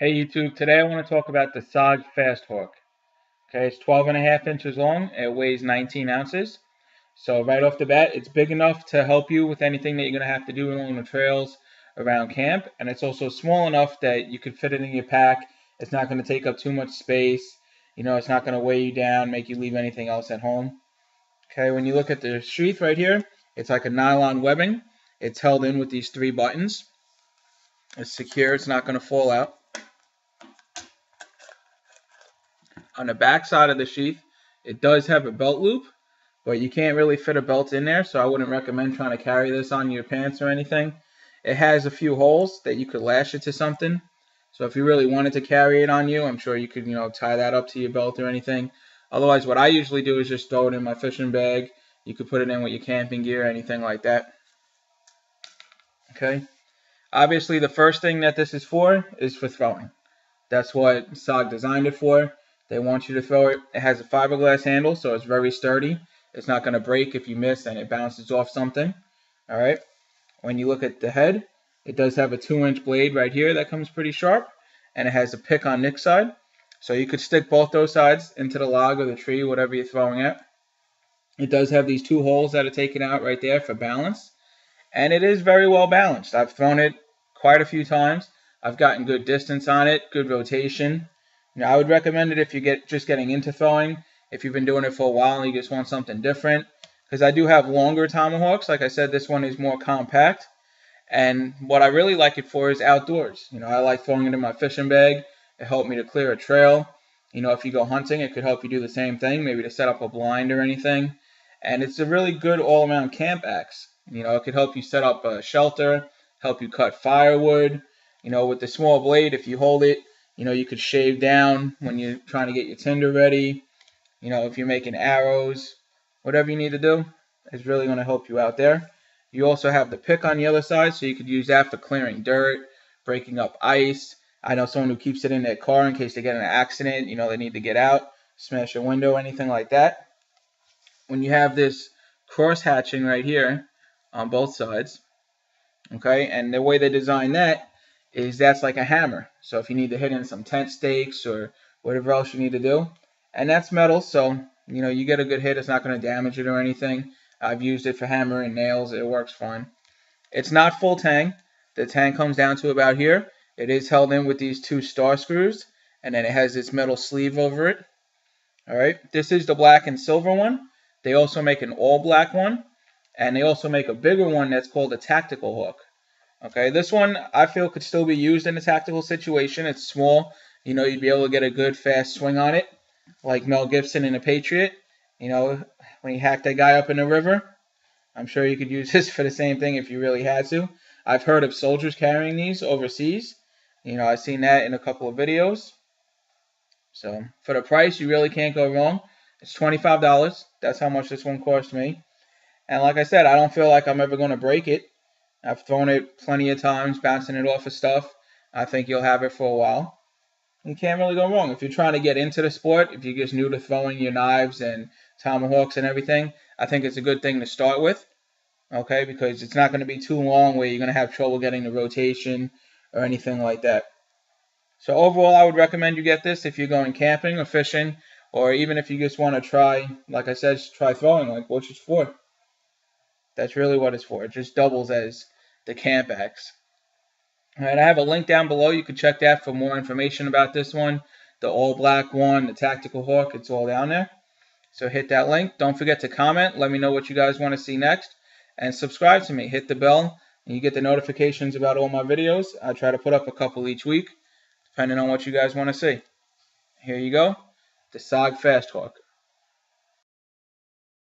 Hey YouTube, today I want to talk about the SOG Fasthawk. Okay, it's 12.5 inches long, it weighs 19 ounces. So right off the bat, it's big enough to help you with anything that you're going to have to do along the trails around camp. And it's also small enough that you could fit it in your pack. It's not going to take up too much space. It's not going to weigh you down, make you leave anything else at home. Okay, when you look at the sheath right here, it's like a nylon webbing. It's held in with these 3 buttons. It's secure, it's not going to fall out. On the back side of the sheath, it does have a belt loop, but you can't really fit a belt in there, so I wouldn't recommend trying to carry this on your pants or anything. It has a few holes that you could lash it to something. So if you really wanted to carry it on you, I'm sure you could, tie that up to your belt or anything. Otherwise, what I usually do is just throw it in my fishing bag. You could put it in with your camping gear, anything like that. Okay. Obviously, the first thing that this is for throwing. That's what SOG designed it for. They want you to throw it. It has a fiberglass handle, so it's very sturdy. It's not going to break if you miss and it bounces off something. All right. When you look at the head, it does have a 2-inch blade right here that comes pretty sharp, and it has a pick on Nick's side. So you could stick both those sides into the log or the tree, whatever you're throwing at. It does have these 2 holes that are taken out right there for balance, and it is very well balanced. I've thrown it quite a few times. I've gotten good distance on it, good rotation. I would recommend it if you're just getting into throwing, if you've been doing it for a while and you just want something different. Because I do have longer tomahawks. Like I said, this one is more compact. And what I really like it for is outdoors. I like throwing it in my fishing bag. It helped me to clear a trail. If you go hunting, it could help you do the same thing, maybe to set up a blind or anything. And it's a really good all-around camp axe. It could help you set up a shelter, help you cut firewood. With the small blade, if you hold it, you could shave down when you're trying to get your tinder ready. If you're making arrows, whatever you need to do, it's really going to help you out there. You also have the pick on the other side, so you could use that for clearing dirt, breaking up ice. I know someone who keeps it in their car in case they get in an accident, they need to get out, smash a window, anything like that. When you have this cross hatching right here on both sides, okay, and the way they design that is that's like a hammer. So if you need to hit in some tent stakes or whatever else you need to do, and that's metal, so you get a good hit. It's not going to damage it or anything. I've used it for hammering nails. It works fine. It's not full tang. The tang comes down to about here. It is held in with these 2 star screws, and then it has this metal sleeve over it. All right, this is the black and silver one. They also make an all black one, and they also make a bigger one that's called a tactical hook. Okay, this one I feel could still be used in a tactical situation. It's small. You'd be able to get a good fast swing on it, like Mel Gibson in A Patriot. When he hacked that guy up in the river. I'm sure you could use this for the same thing if you really had to. I've heard of soldiers carrying these overseas. I've seen that in a couple of videos. So for the price, you really can't go wrong. It's $25. That's how much this one cost me. And like I said, I don't feel like I'm ever going to break it. I've thrown it plenty of times, bouncing it off of stuff. I think you'll have it for a while. You can't really go wrong. If you're trying to get into the sport, if you're just new to throwing your knives and tomahawks and everything, I think it's a good thing to start with. Okay, because it's not going to be too long where you're going to have trouble getting the rotation or anything like that. So overall, I would recommend you get this if you're going camping or fishing, or even if you just want to try, like I said, try throwing, like what it's for. That's really what it's for. It just doubles as the camp axe. All right, I have a link down below. You can check that for more information about this one. The all black one, the tactical hawk, it's all down there. So hit that link. Don't forget to comment. Let me know what you guys want to see next. And subscribe to me. Hit the bell, and you get the notifications about all my videos. I try to put up a couple each week, depending on what you guys want to see. Here you go. The SOG Fasthawk.